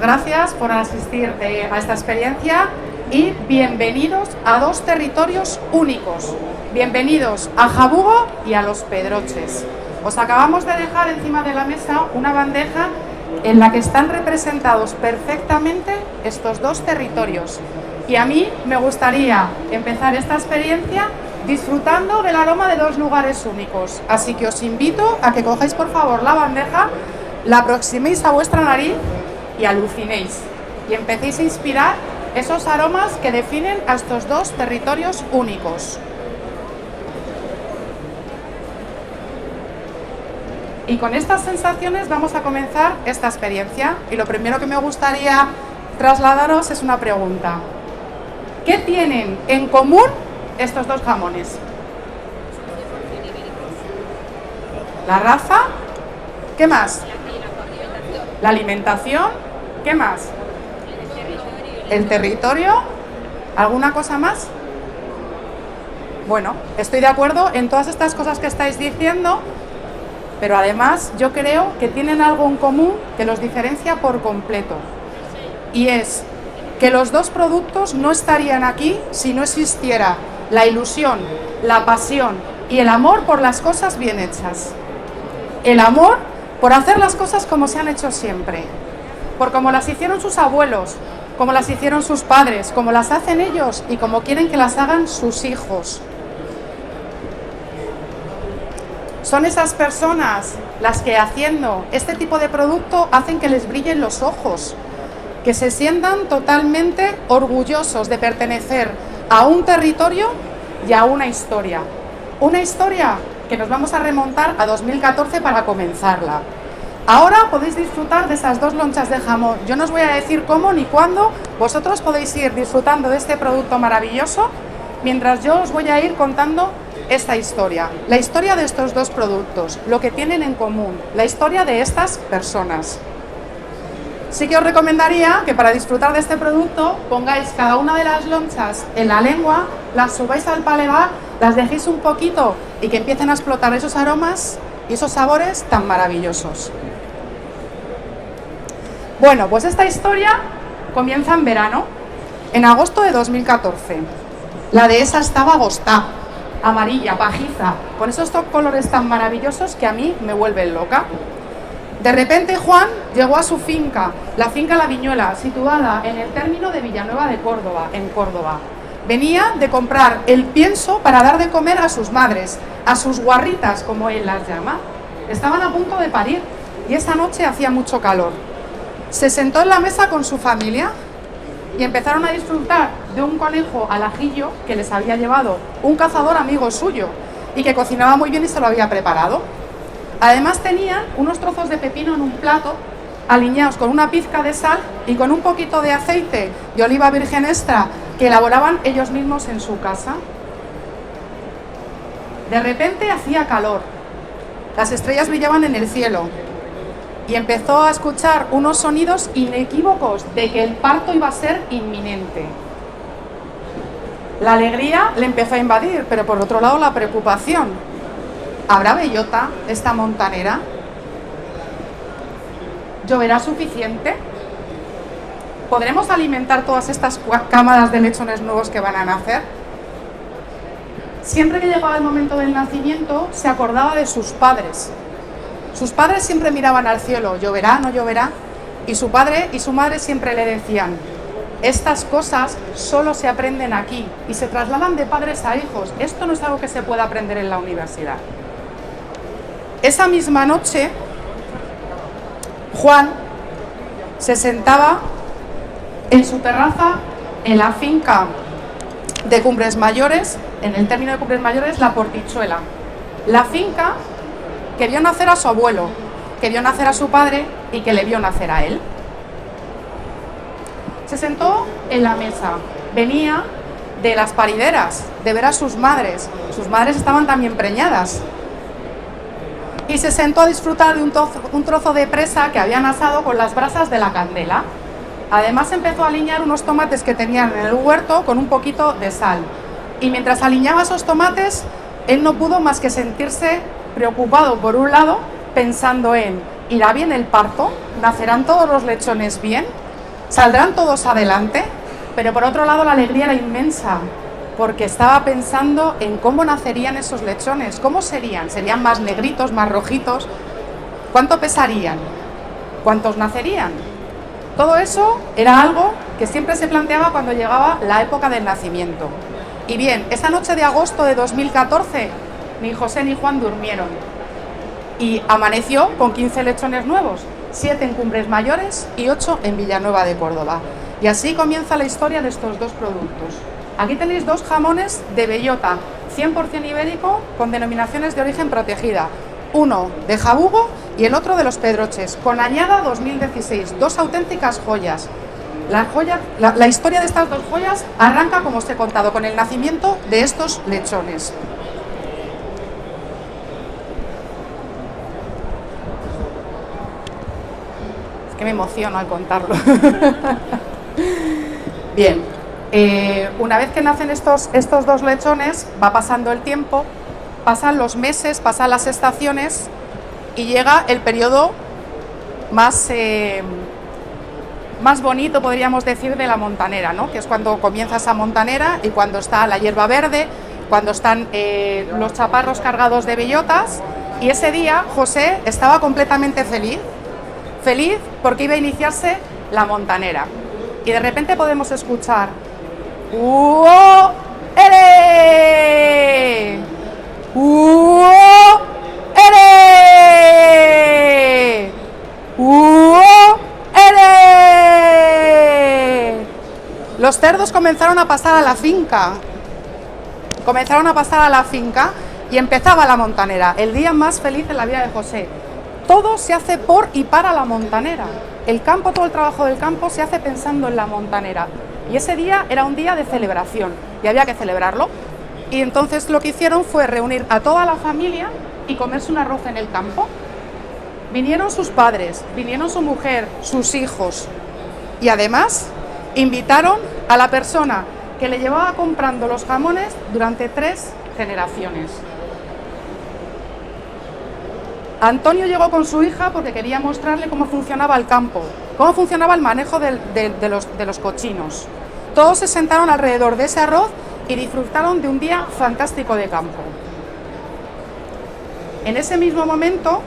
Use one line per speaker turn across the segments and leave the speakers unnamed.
gracias por asistir a esta experiencia y bienvenidos a dos territorios únicos. Bienvenidos a Jabugo y a Los Pedroches. Os acabamos de dejar encima de la mesa una bandeja en la que están representados perfectamente estos dos territorios. Y a mí me gustaría empezar esta experiencia disfrutando del aroma de dos lugares únicos. Así que os invito a que cojáis por favor la bandeja, la aproximéis a vuestra nariz y alucinéis. Y empecéis a inspirar esos aromas que definen a estos dos territorios únicos. Y con estas sensaciones vamos a comenzar esta experiencia. Y lo primero que me gustaría trasladaros es una pregunta. ¿Qué tienen en común estos dos jamones? La raza. ¿Qué más? La alimentación. ¿Qué más? El territorio. ¿Alguna cosa más? Bueno, estoy de acuerdo en todas estas cosas que estáis diciendo, pero además yo creo que tienen algo en común que los diferencia por completo. Y es que los dos productos no estarían aquí si no existiera la ilusión, la pasión y el amor por las cosas bien hechas. El amor por hacer las cosas como se han hecho siempre, por como las hicieron sus abuelos, como las hicieron sus padres, como las hacen ellos y como quieren que las hagan sus hijos. Son esas personas las que haciendo este tipo de producto hacen que les brillen los ojos, que se sientan totalmente orgullosos de pertenecer a un territorio y a una historia. Una historia que nos vamos a remontar a 2014 para comenzarla. Ahora podéis disfrutar de esas dos lonchas de jamón. Yo no os voy a decir cómo ni cuándo, vosotros podéis ir disfrutando de este producto maravilloso, mientras yo os voy a ir contando esta historia, la historia de estos dos productos, lo que tienen en común, la historia de estas personas. Sí que os recomendaría que para disfrutar de este producto pongáis cada una de las lonchas en la lengua, las subáis al paladar, las dejéis un poquito y que empiecen a explotar esos aromas y esos sabores tan maravillosos. Bueno, pues esta historia comienza en verano, en agosto de 2014. La dehesa estaba agostada, amarilla, pajiza, con esos dos colores tan maravillosos que a mí me vuelven loca. De repente Juan llegó a su finca, la finca La Viñuela, situada en el término de Villanueva de Córdoba, en Córdoba. Venía de comprar el pienso para dar de comer a sus madres, a sus guarritas, como él las llama. Estaban a punto de parir y esa noche hacía mucho calor. Se sentó en la mesa con su familia y empezaron a disfrutar de un conejo al ajillo que les había llevado un cazador amigo suyo y que cocinaba muy bien y se lo había preparado. Además tenían unos trozos de pepino en un plato, aliñados con una pizca de sal y con un poquito de aceite de oliva virgen extra que elaboraban ellos mismos en su casa. De repente hacía calor, las estrellas brillaban en el cielo y empezó a escuchar unos sonidos inequívocos de que el parto iba a ser inminente. La alegría le empezó a invadir, pero por otro lado la preocupación. ¿Habrá bellota esta montanera? ¿Lloverá suficiente? ¿Podremos alimentar todas estas cámaras de lechones nuevos que van a nacer? Siempre que llegaba el momento del nacimiento, se acordaba de sus padres. Sus padres siempre miraban al cielo, ¿lloverá, no lloverá? Y su padre y su madre siempre le decían, estas cosas solo se aprenden aquí y se trasladan de padres a hijos. Esto no es algo que se pueda aprender en la universidad. Esa misma noche, Juan se sentaba en su terraza en la finca de Cumbres Mayores, en el término de Cumbres Mayores, La Portichuela. La finca que vio nacer a su abuelo, que vio nacer a su padre y que le vio nacer a él. Se sentó en la mesa, venía de las parideras, de ver a sus madres estaban también preñadas. Y se sentó a disfrutar de un trozo de presa que habían asado con las brasas de la candela. Además empezó a aliñar unos tomates que tenían en el huerto con un poquito de sal. Y mientras aliñaba esos tomates, él no pudo más que sentirse preocupado por un lado, pensando en, ¿irá bien el parto? ¿Nacerán todos los lechones bien? Saldrán todos adelante, pero por otro lado la alegría era inmensa, porque estaba pensando en cómo nacerían esos lechones, cómo serían, serían más negritos, más rojitos, cuánto pesarían, cuántos nacerían. Todo eso era algo que siempre se planteaba cuando llegaba la época del nacimiento. Y bien, esa noche de agosto de 2014, ni José ni Juan durmieron. Y amaneció con 15 lechones nuevos, 7 en Cumbres Mayores y 8 en Villanueva de Córdoba. Y así comienza la historia de estos dos productos. Aquí tenéis dos jamones de bellota, 100% ibérico, con denominaciones de origen protegida. Uno de Jabugo y el otro de Los Pedroches, con añada 2016, dos auténticas joyas. La historia de estas dos joyas arranca, como os he contado, con el nacimiento de estos lechones. Es que me emociono al contarlo. Bien, una vez que nacen estos dos lechones, va pasando el tiempo, pasan los meses, pasan las estaciones y llega el periodo más bonito, podríamos decir, de la montanera, ¿no? Que es cuando comienza esa montanera y cuando está la hierba verde, cuando están los chaparros cargados de bellotas. Y ese día José estaba completamente feliz porque iba a iniciarse la montanera. Y de repente podemos escuchar ¡Uo! ¡Ere! ¡Uo! ¡Ere! ¡Uo! ¡Ere! Los cerdos comenzaron a pasar a la finca. Y empezaba la montanera, el día más feliz en la vida de José. Todo se hace por y para la montanera. El campo, todo el trabajo del campo se hace pensando en la montanera. Y ese día era un día de celebración y había que celebrarlo. Y entonces lo que hicieron fue reunir a toda la familia y comerse un arroz en el campo. Vinieron sus padres, vinieron su mujer, sus hijos. Y además invitaron a la persona que le llevaba comprando los jamones durante 3 generaciones. Antonio llegó con su hija porque quería mostrarle cómo funcionaba el campo, cómo funcionaba el manejo de los cochinos. Todos se sentaron alrededor de ese arroz y disfrutaron de un día fantástico de campo. En ese mismo momento,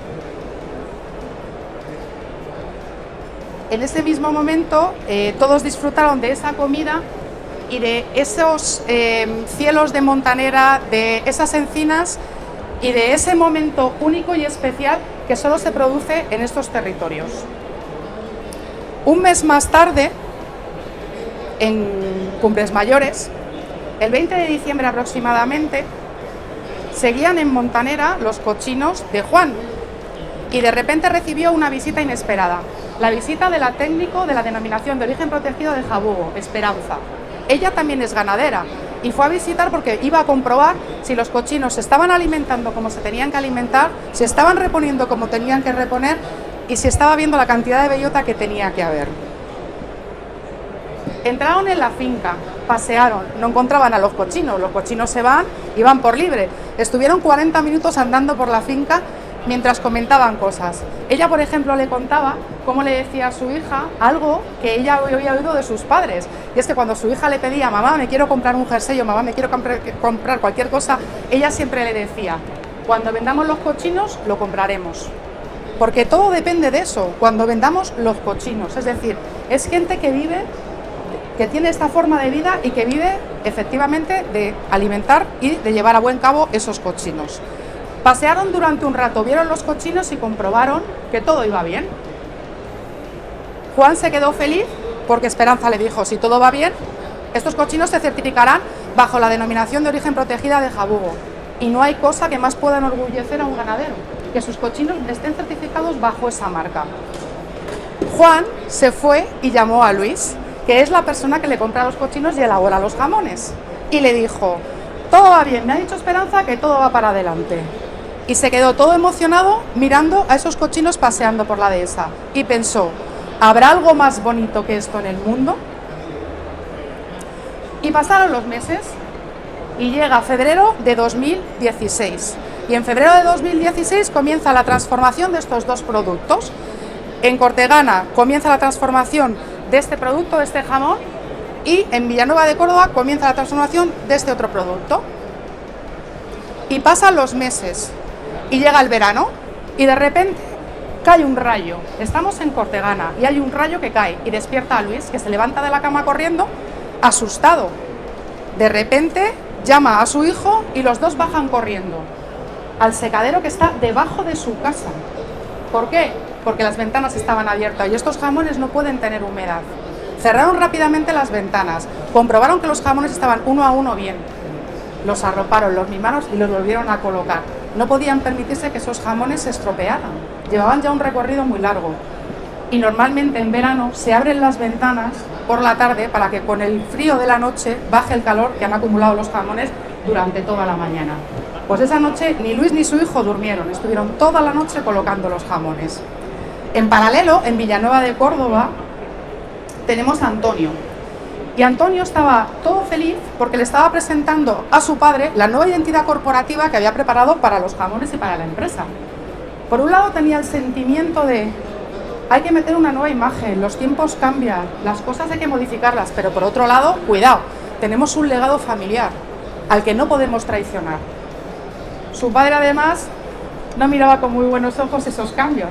todos disfrutaron de esa comida y de esos cielos de montanera, de esas encinas y de ese momento único y especial que solo se produce en estos territorios. Un mes más tarde, en Cumbres Mayores, el 20 de diciembre aproximadamente, seguían en montanera los cochinos de Juan y de repente recibió una visita inesperada, la visita de la técnico de la denominación de origen protegido de Jabugo, Esperanza. Ella también es ganadera y fue a visitar porque iba a comprobar si los cochinos se estaban alimentando como se tenían que alimentar, si estaban reponiendo como tenían que reponer y si estaba viendo la cantidad de bellota que tenía que haber. Entraron en la finca, pasearon, no encontraban a los cochinos se van y van por libre. Estuvieron 40 minutos andando por la finca mientras comentaban cosas. Ella, por ejemplo, le contaba cómo le decía a su hija algo que ella había oído de sus padres. Y es que cuando su hija le pedía, mamá, me quiero comprar un jersey o mamá, me quiero comprar cualquier cosa, ella siempre le decía, cuando vendamos los cochinos, lo compraremos. Porque todo depende de eso, cuando vendamos los cochinos. Es decir, es gente que vive, que tiene esta forma de vida y que vive efectivamente de alimentar y de llevar a buen cabo esos cochinos. Pasearon durante un rato, vieron los cochinos y comprobaron que todo iba bien. Juan se quedó feliz porque Esperanza le dijo, si todo va bien, estos cochinos se certificarán bajo la denominación de origen protegida de Jabugo. Y no hay cosa que más pueda enorgullecer a un ganadero, que sus cochinos estén certificados bajo esa marca. Juan se fue y llamó a Luis, que es la persona que le compra los cochinos y elabora los jamones. Y le dijo, todo va bien, me ha dicho Esperanza que todo va para adelante. Y se quedó todo emocionado mirando a esos cochinos paseando por la dehesa. Y pensó, ¿habrá algo más bonito que esto en el mundo? Y pasaron los meses y llega febrero de 2016. Y en febrero de 2016 comienza la transformación de estos dos productos. En Cortegana comienza la transformación de este producto, de este jamón, y en Villanueva de Córdoba comienza la transformación de este otro producto. Y pasan los meses y llega el verano y de repente cae un rayo. Estamos en Cortegana y hay un rayo que cae y despierta a Luis, que se levanta de la cama corriendo, asustado. De repente llama a su hijo y los dos bajan corriendo al secadero que está debajo de su casa. ¿Por qué? Porque las ventanas estaban abiertas y estos jamones no pueden tener humedad. Cerraron rápidamente las ventanas, comprobaron que los jamones estaban uno a uno bien, los arroparon, los mimaron y los volvieron a colocar. No podían permitirse que esos jamones se estropearan, llevaban ya un recorrido muy largo. Y normalmente en verano se abren las ventanas por la tarde para que con el frío de la noche baje el calor que han acumulado los jamones durante toda la mañana. Pues esa noche ni Luis ni su hijo durmieron, estuvieron toda la noche colocando los jamones. En paralelo, en Villanueva de Córdoba, tenemos a Antonio. Y Antonio estaba todo feliz porque le estaba presentando a su padre la nueva identidad corporativa que había preparado para los jamones y para la empresa. Por un lado tenía el sentimiento de hay que meter una nueva imagen, los tiempos cambian, las cosas hay que modificarlas, pero por otro lado, cuidado, tenemos un legado familiar al que no podemos traicionar. Su padre además no miraba con muy buenos ojos esos cambios,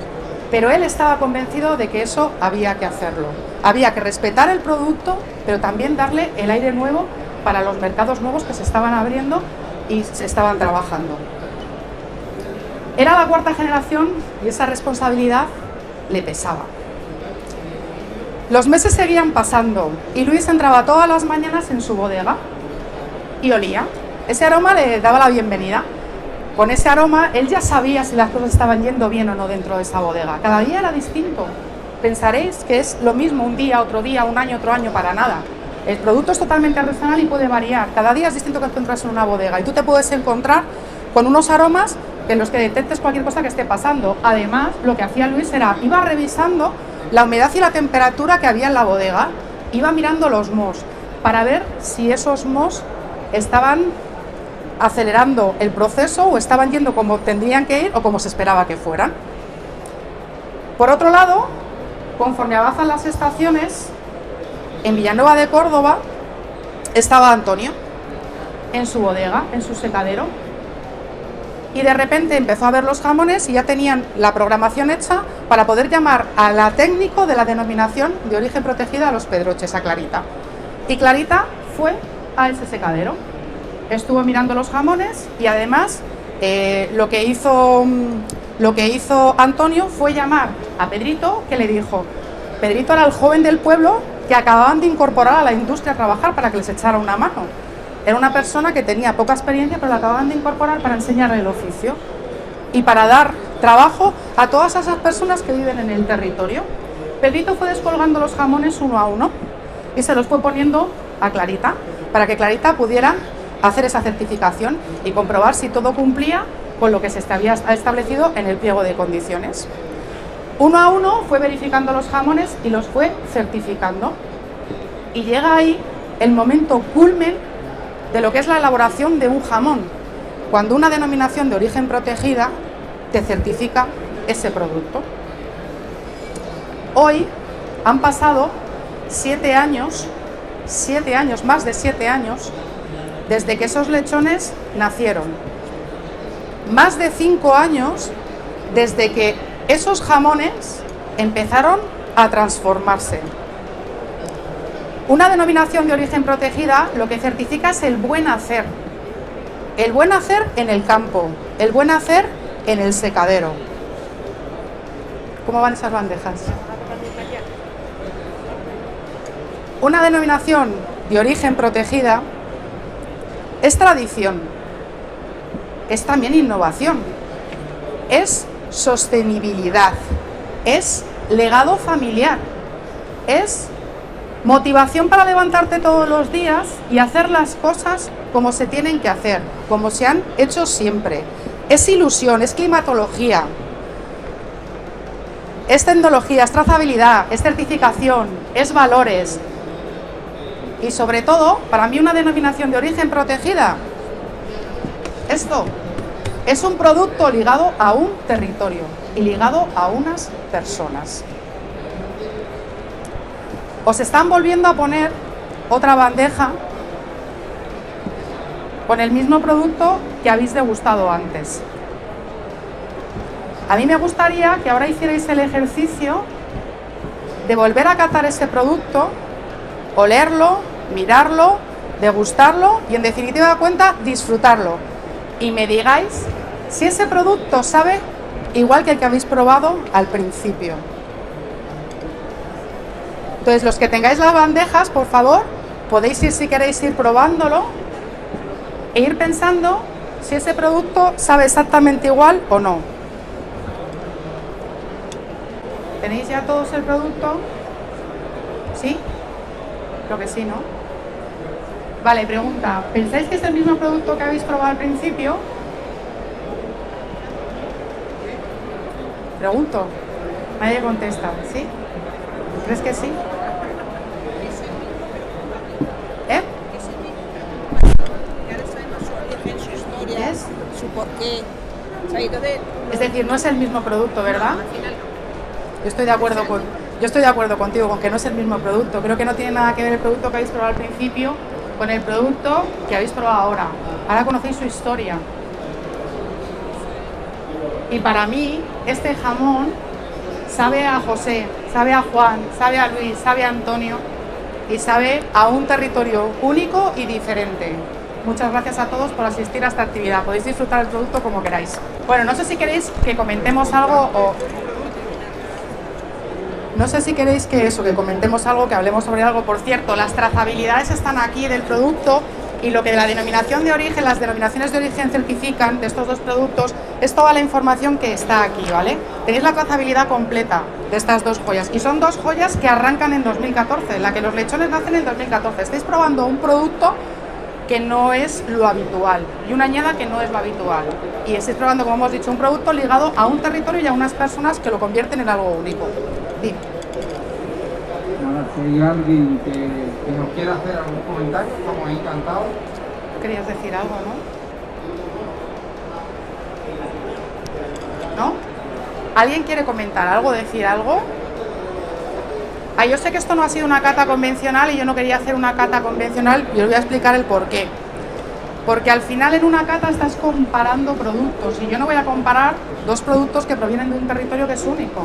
pero él estaba convencido de que eso había que hacerlo. Había que respetar el producto, pero también darle el aire nuevo para los mercados nuevos que se estaban abriendo y se estaban trabajando. Era la cuarta generación y esa responsabilidad le pesaba. Los meses seguían pasando y Luis entraba todas las mañanas en su bodega y olía. Ese aroma le daba la bienvenida. Con ese aroma él ya sabía si las cosas estaban yendo bien o no dentro de esa bodega. Cada día era distinto. Pensaréis que es lo mismo un día, otro año, otro año, para nada. El producto es totalmente artesanal y puede variar. Cada día es distinto que encuentras en una bodega y tú te puedes encontrar con unos aromas en los que detectes cualquier cosa que esté pasando. Además, lo que hacía Luis era, iba revisando la humedad y la temperatura que había en la bodega, iba mirando los mohos para ver si esos mohos estaban acelerando el proceso o estaban yendo como tendrían que ir o como se esperaba que fueran. Por otro lado, conforme avanzan las estaciones, en Villanueva de Córdoba estaba Antonio en su bodega, en su secadero, y de repente empezó a ver los jamones y ya tenían la programación hecha para poder llamar a la técnico de la denominación de origen protegida a Los Pedroches, a Clarita. Y Clarita fue a ese secadero, estuvo mirando los jamones y además lo que hizo Antonio fue llamar a Pedrito, que le dijo, Pedrito era el joven del pueblo que acababan de incorporar a la industria a trabajar para que les echara una mano. Era una persona que tenía poca experiencia, pero la acababan de incorporar para enseñarle el oficio y para dar trabajo a todas esas personas que viven en el territorio. Pedrito fue descolgando los jamones uno a uno y se los fue poniendo a Clarita, para que Clarita pudiera hacer esa certificación y comprobar si todo cumplía con lo que se había establecido en el pliego de condiciones. Uno a uno fue verificando los jamones y los fue certificando. Y llega ahí el momento culmen de lo que es la elaboración de un jamón, cuando una denominación de origen protegida te certifica ese producto. Hoy han pasado 7 años, más de 7 años, desde que esos lechones nacieron. Más de 5 años desde que esos jamones empezaron a transformarse. Una denominación de origen protegida lo que certifica es el buen hacer. El buen hacer en el campo, el buen hacer en el secadero. ¿Cómo van esas bandejas? Una denominación de origen protegida es tradición, es también innovación, es sostenibilidad, es legado familiar, es motivación para levantarte todos los días y hacer las cosas como se tienen que hacer, como se han hecho siempre. Es ilusión, es climatología, es tecnología, es trazabilidad, es certificación, es valores. Y sobre todo, para mí una denominación de origen protegida, esto es un producto ligado a un territorio y ligado a unas personas. os están volviendo a poner otra bandeja con el mismo producto que habéis degustado antes. A mí me gustaría que ahora hicierais el ejercicio de volver a catar ese producto, olerlo, mirarlo, degustarlo y en definitiva cuenta disfrutarlo. Y me digáis si ese producto sabe igual que el que habéis probado al principio. Entonces, los que tengáis las bandejas, por favor, podéis ir, si queréis, ir probándolo e ir pensando si ese producto sabe exactamente igual o no. ¿Tenéis ya todos el producto? ¿Sí? Creo que sí, ¿no? Vale, pregunta. ¿Pensáis que es el mismo producto que habéis probado al principio? Pregunto. Nadie contesta. ¿Sí? ¿Crees que sí? ¿Eh? ¿Es?
Su porqué. Se ha ido de...
Es decir, no es el mismo producto, ¿verdad? Yo estoy de acuerdo contigo con que no es el mismo producto. Creo que no tiene nada que ver el producto que habéis probado al principio con el producto que habéis probado ahora. Ahora conocéis su historia. Y para mí, este jamón sabe a José, sabe a Juan, sabe a Luis, sabe a Antonio y sabe a un territorio único y diferente. Muchas gracias a todos por asistir a esta actividad. Podéis disfrutar el producto como queráis. Bueno, no sé si queréis que comentemos algo o... No sé si queréis que comentemos algo, que hablemos sobre algo. Por cierto, las trazabilidades están aquí del producto y lo que de la denominación de origen, las denominaciones de origen certifican de estos dos productos, es toda la información que está aquí, ¿vale? Tenéis la trazabilidad completa de estas dos joyas y son dos joyas que arrancan en 2014, la que los lechones nacen en 2014. Estáis probando un producto que no es lo habitual y una añada que no es lo habitual. Y estáis probando, como hemos dicho, un producto ligado a un territorio y a unas personas que lo convierten en algo único.
Nada, si hay alguien que nos quiera hacer algún comentario, estamos encantados.
Querías decir algo, ¿no? ¿No? ¿Alguien quiere comentar algo, decir algo? Yo sé que esto no ha sido una cata convencional y yo no quería hacer una cata convencional y os voy a explicar el por qué. Porque al final en una cata estás comparando productos y yo no voy a comparar dos productos que provienen de un territorio que es único.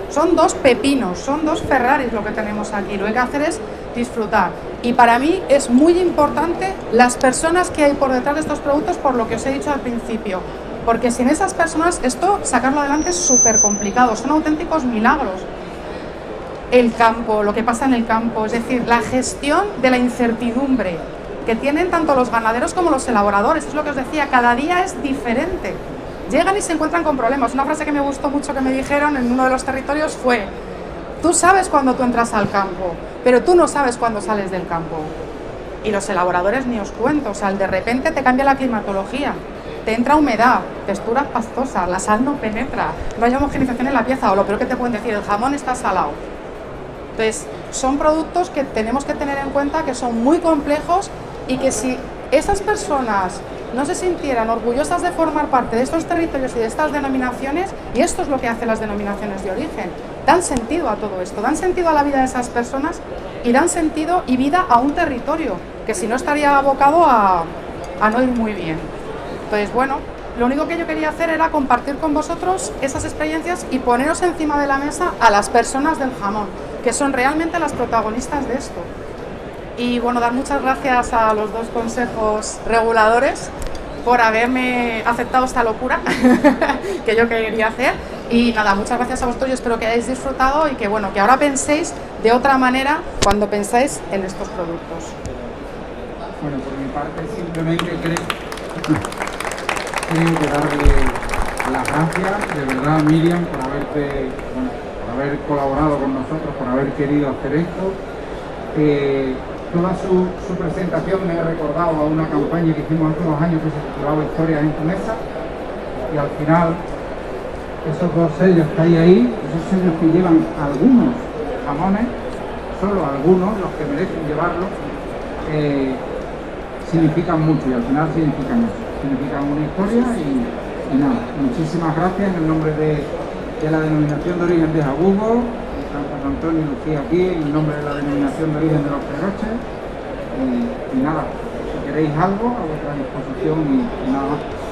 Son dos pepinos, son dos Ferraris lo que tenemos aquí. Lo que hay que hacer es disfrutar. Y para mí es muy importante las personas que hay por detrás de estos productos, por lo que os he dicho al principio. Porque sin esas personas, esto, sacarlo adelante es súper complicado. Son auténticos milagros. El campo, lo que pasa en el campo, es decir, la gestión de la incertidumbre que tienen tanto los ganaderos como los elaboradores. Es lo que os decía, cada día es diferente. Llegan y se encuentran con problemas. Una frase que me gustó mucho que me dijeron en uno de los territorios fue: tú sabes cuando tú entras al campo, pero tú no sabes cuándo sales del campo. Y los elaboradores ni os cuento, o sea, de repente te cambia la climatología, te entra humedad, texturas pastosas, la sal no penetra, no hay homogenización en la pieza, o lo peor que te pueden decir, el jamón está salado. Entonces, son productos que tenemos que tener en cuenta que son muy complejos y que si esas personas no se sintieran orgullosas de formar parte de estos territorios y de estas denominaciones, y esto es lo que hacen las denominaciones de origen, dan sentido a todo esto, dan sentido a la vida de esas personas y dan sentido y vida a un territorio que si no estaría abocado a no ir muy bien. Entonces, bueno, lo único que yo quería hacer era compartir con vosotros esas experiencias y poneros encima de la mesa a las personas del jamón, que son realmente las protagonistas de esto. Y bueno, dar muchas gracias a los dos consejos reguladores por haberme aceptado esta locura que yo quería hacer. Y nada, muchas gracias a vosotros, yo espero que hayáis disfrutado y que bueno, que ahora penséis de otra manera cuando pensáis en estos productos.
Bueno, por mi parte simplemente creo que darle las gracias, de verdad, Miriam, por por haber colaborado con nosotros, por haber querido hacer esto. Toda su presentación me ha recordado a una campaña que hicimos hace unos años que se titulaba Historias en tu mesa, y al final esos dos sellos que hay ahí, esos sellos que llevan algunos jamones, solo algunos, los que merecen llevarlo, significan mucho, y al final significan eso, significan una historia y nada, muchísimas gracias en el nombre de la denominación de origen de Jabugo, San Antonio Lucía aquí en nombre de la denominación de origen de los Pedroches y nada, si queréis algo a vuestra disposición y nada más.